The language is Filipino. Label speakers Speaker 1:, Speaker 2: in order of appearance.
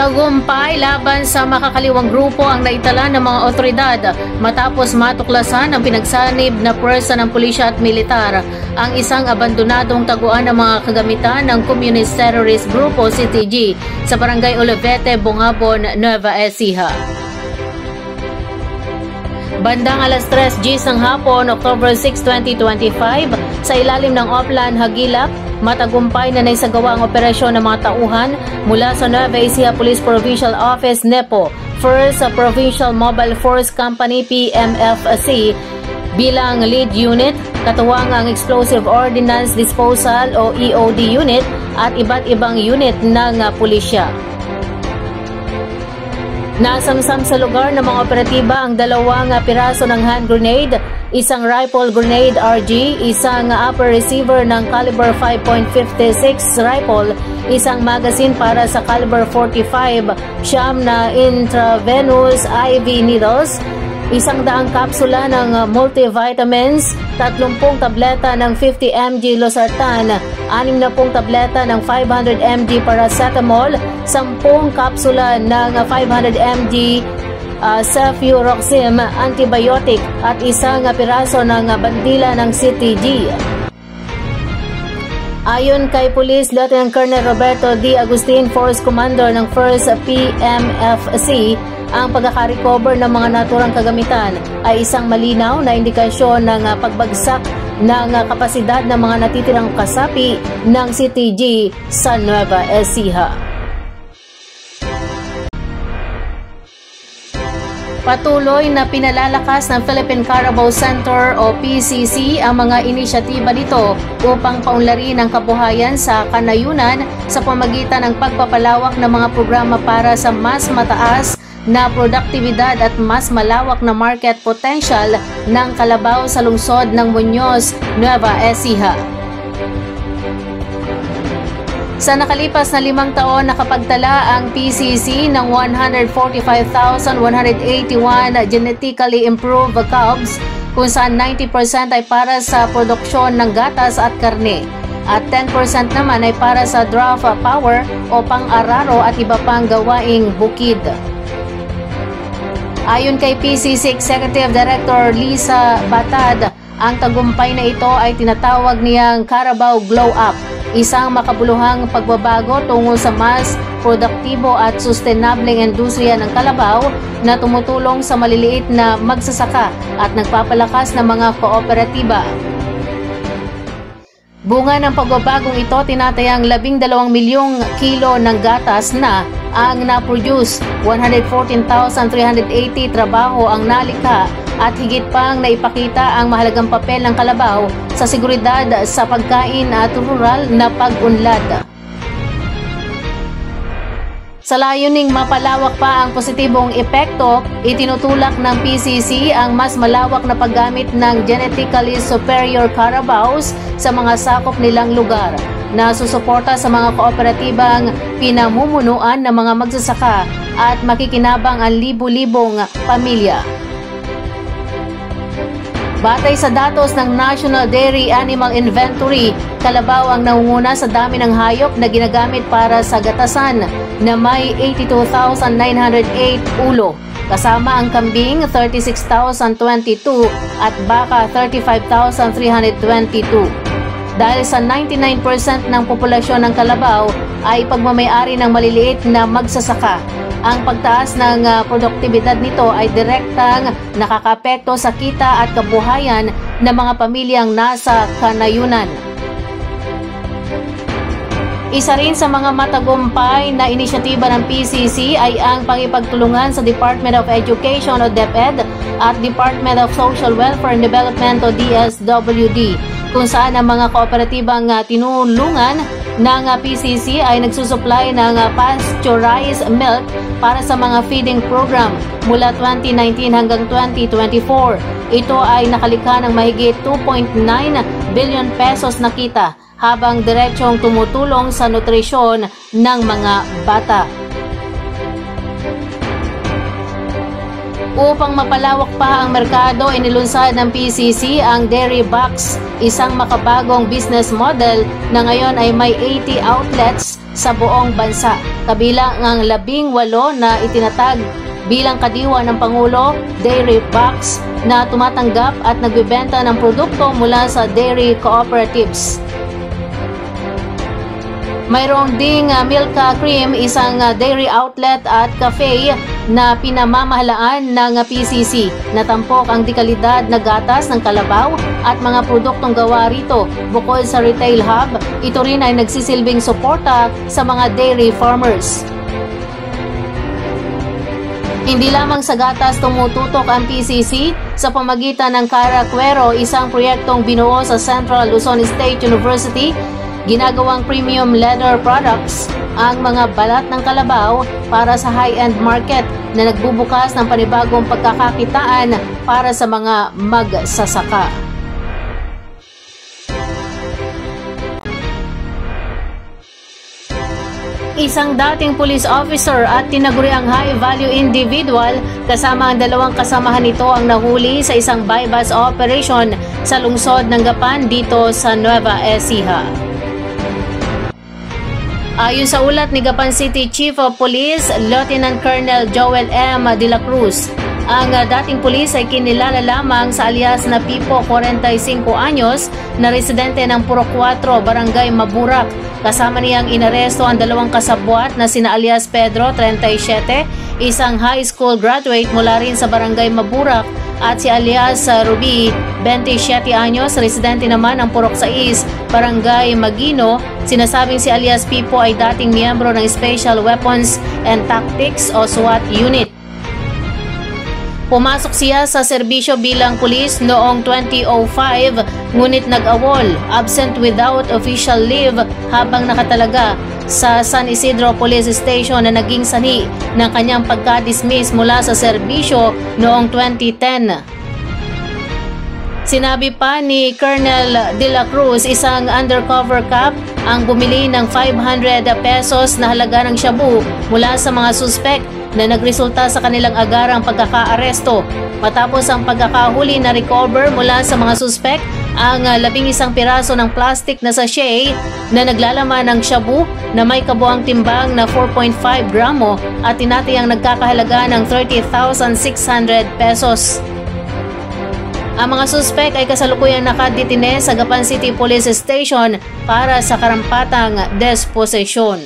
Speaker 1: Tagumpay laban sa makakaliwang grupo ang naitala ng mga otoridad matapos matuklasan ang pinagsanib na pwersa ng pulisya at militar ang isang abandonadong taguan ng mga kagamitan ng Communist Terrorist Grupo CTG sa Barangay Olivete, Bungabon, Nueva Ecija. Bandang alas 3:00 ng hapon, October 6, 2025, sa ilalim ng Oplan Hagilap, matagumpay na naisagawa ang operasyon ng mga tauhan mula sa Nueva Ecija Police Provincial Office NEPO, First Provincial Mobile Force Company PMFC bilang lead unit, katuwang ang Explosive Ordnance Disposal o EOD unit at iba't ibang unit ng pulisya. Nasamsam sa lugar ng mga operatiba ang 2 piraso ng hand grenade, isang rifle grenade RG, isang upper receiver ng caliber 5.56 rifle, isang magazine para sa caliber 45, 9 na intravenous IV needles, 100 kapsula ng multivitamins, 30 tableta ng 50 mg losartan, 60 tableta ng 500 mg paracetamol, 10 kapsula ng 500 mg cefuroxim antibiotic at isang piraso ng bandila ng CTG. Ayon kay Police Lieutenant Colonel Roberto D. Agustin, Force Commander ng 1st PMFC, ang pagkaka-recover ng mga naturang kagamitan ay isang malinaw na indikasyon ng pagbagsak ng kapasidad ng mga natitirang kasapi ng CTG sa Nueva Ecija. Patuloy na pinalalakas ng Philippine Carabao Center o PCC ang mga inisyatiba nito upang paunlarin ang kabuhayan sa kanayunan sa pamamagitan ng pagpapalawak ng mga programa para sa mas mataas na produktibidad at mas malawak na market potential ng kalabaw sa lungsod ng Muñoz, Nueva Ecija. Sa nakalipas na 5 taon, nakapagtala ang PCC ng 145,181 genetically improved calves, kung saan 90% ay para sa produksyon ng gatas at karne, at 10% naman ay para sa draft power o pang-araro at iba pang gawaing bukid. Ayon kay PCC Executive Director Lisa Batad, ang tagumpay na ito ay tinatawag niyang Carabao Glow Up, isang makabuluhang pagbabago tungo sa mas produktibo at sustainableng industriya ng kalabaw na tumutulong sa maliliit na magsasaka at nagpapalakas ng mga kooperatiba. Bunga ng pagbabagong ito, tinatayang 12 milyong kilo ng gatas na ang na-produce, 114,380 trabaho ang nalikha at higit pang naipakita ang mahalagang papel ng kalabaw sa seguridad sa pagkain at rural na pag-unlad. Sa layuning mapalawak pa ang positibong epekto, itinutulak ng PCC ang mas malawak na paggamit ng genetically superior carabaos sa mga sakop nilang lugar, na susuporta sa mga kooperatibang pinamumunuan ng mga magsasaka at makikinabang ang libu-libong pamilya. Batay sa datos ng National Dairy Animal Inventory, kalabaw ang nangunguna sa dami ng hayop na ginagamit para sa gatasan na may 82,908 ulo, kasama ang kambing 36,022 at baka 35,322. Dahil sa 99% ng populasyon ng kalabaw ay pagmamayari ng maliliit na magsasaka, ang pagtaas ng produktibidad nito ay direktang nakakapekto sa kita at kabuhayan ng mga pamilyang nasa kanayunan. Isa rin sa mga matagumpay na inisyatiba ng PCC ay ang pangipagtulungan sa Department of Education o DepEd at Department of Social Welfare and Development o DSWD, kung saan ang mga kooperatibang tinulungan ng PCC ay nagsusupply ng pasteurized milk para sa mga feeding program mula 2019 hanggang 2024. Ito ay nakalikha ng mahigit 2.9 billion pesos na kita, habang diretsong tumutulong sa nutrisyon ng mga bata. Upang mapalawak pa ang merkado, inilunsad ng PCC ang Dairy Box, isang makabagong business model na ngayon ay may 80 outlets sa buong bansa. Kabilang ang 18 na itinatag bilang kadiwa ng Pangulo, dairy box na tumatanggap at nagbebenta ng produkto mula sa dairy cooperatives. Mayroong ding Milka Cream, isang dairy outlet at cafe na pinamamahalaan ng PCC. Natampok ang dekalidad na gatas ng kalabaw at mga produktong gawa rito. Bukod sa retail hub, ito rin ay nagsisilbing suporta sa mga dairy farmers. Hindi lamang sa gatas tumututok ang PCC sa pamagitan ng Cara Cuero, isang proyektong binuo sa Central Luzon State University. Ginagawang premium leather products ang mga balat ng kalabaw para sa high-end market na nagbubukas ng panibagong pagkakakitaan para sa mga magsasaka. Isang dating police officer at tinaguriang high-value individual kasama ang 2 kasamahan nito ang nahuli sa isang buy-bust operation sa lungsod ng Gapan dito sa Nueva Ecija. Ayon sa ulat ni Gapan City Chief of Police, Lieutenant Colonel Joel M. De La Cruz, ang dating pulis ay kinilala lamang sa alias na Pipo, 45 anyos, na residente ng Puro 4, Barangay Maburak. Kasama niyang inaresto ang 2 kasabwat na sina alias Pedro, 37, isang high school graduate mula rin sa Barangay Maburak, at si alias Ruby, 27 anyos, residente naman ng Purok 6, Barangay Magino. Sinasabing si alias Pipo ay dating miyembro ng Special Weapons and Tactics o SWAT unit. Pumasok siya sa serbisyo bilang pulis noong 2005, ngunit nag-awol, absent without official leave habang nakatalaga sa San Isidro Police Station na naging sanhi ng kanyang pagka-dismiss mula sa serbisyo noong 2010. Sinabi pa ni Colonel De La Cruz, isang undercover cop ang bumili ng 500 pesos na halaga ng shabu mula sa mga suspect na nagresulta sa kanilang agarang pagkakaaresto. Matapos ang pagkakahuli na recover mula sa mga suspect ang 11 piraso ng plastic na sachet na naglalaman ng shabu na may kabuang timbang na 4.5 gramo at tinatayang nagkakahalaga ng 30,600 pesos. Ang mga suspect ay kasalukuyang nakadetine sa Gapan City Police Station para sa karampatang disposisyon.